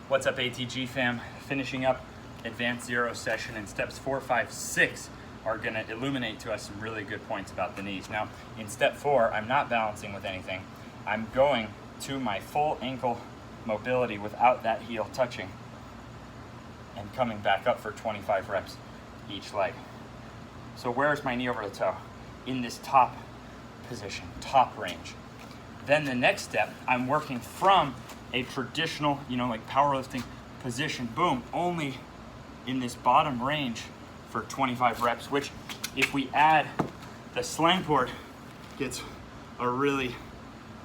What's up, ATG fam? Finishing up Advanced Zero session, and steps 4, 5, 6 are gonna illuminate to us some really good points about the knees. Now, in step 4, I'm not balancing with anything. I'm going to my full ankle mobility without that heel touching and coming back up for 25 reps each leg. So where's my knee over the toe? In this top position, top range. Then the next step, I'm working from a traditional, like powerlifting position, boom, only in this bottom range for 25 reps, which if we add the slang port, gets a really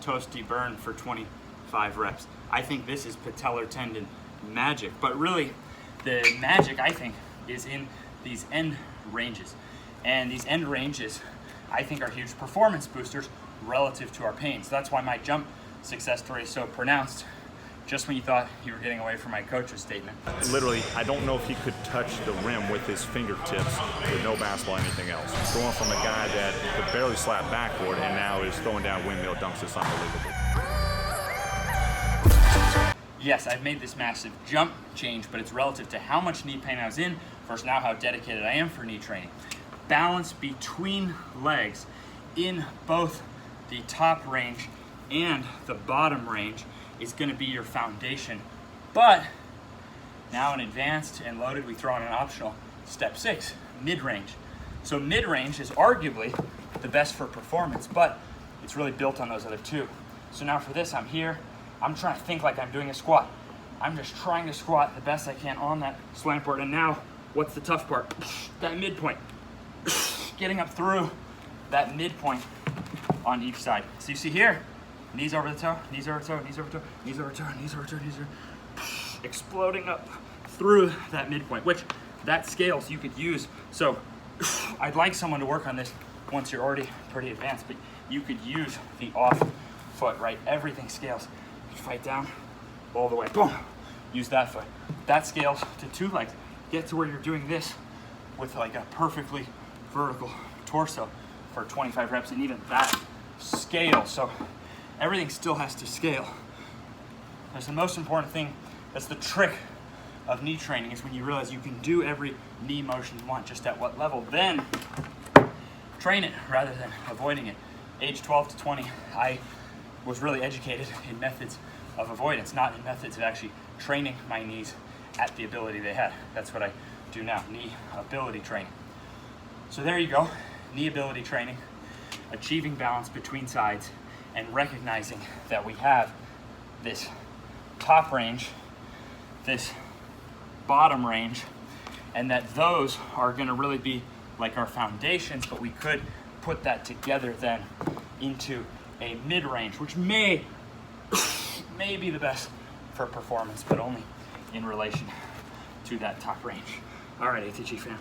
toasty burn for 25 reps. I think this is patellar tendon magic, but really the magic, I think, is in these end ranges. And these end ranges, I think, are huge performance boosters relative to our pain. So that's why my jump success story is so pronounced, just when you thought you were getting away from my coach's statement. Literally, I don't know if he could touch the rim with his fingertips with no basketball or anything else. Going from a guy that could barely slap backboard and now is throwing down windmill dunks is unbelievable. Yes, I've made this massive jump change, but it's relative to how much knee pain I was in versus now how dedicated I am for knee training. Balance between legs in both the top range and the bottom range is going to be your foundation. But now in advanced and loaded, we throw in an optional step 6, mid-range. So mid-range is arguably the best for performance, but it's really built on those other two. So now for this, I'm here. I'm trying to think like I'm doing a squat. I'm just trying to squat the best I can on that slant board. And now, what's the tough part? That midpoint. Getting up through that midpoint on each side. So you see here, knees over the toe, knees over toe, knees over toe, knees over toe, knees over toe, knees over toe, exploding up through that midpoint, which that scales you could use. So I'd like someone to work on this once you're already pretty advanced, but you could use the off foot, right? Everything scales. Fight down, all the way, boom. Use that foot. That scales to 2 legs. Get to where you're doing this with like a perfectly vertical torso for 25 reps, and even that scale. So everything still has to scale. That's the most important thing. That's the trick of knee training, is when you realize you can do every knee motion you want, just at what level. Then train it rather than avoiding it. Age 12 to 20, I was really educated in methods of avoidance, not in methods of actually training my knees at the ability they had. That's what I do now, knee ability training. So there you go, knee ability training, achieving balance between sides, and recognizing that we have this top range, this bottom range, and that those are gonna really be like our foundations, but we could put that together then into a mid-range, which may be the best for performance, but only in relation to that top range. All right, ATG fam.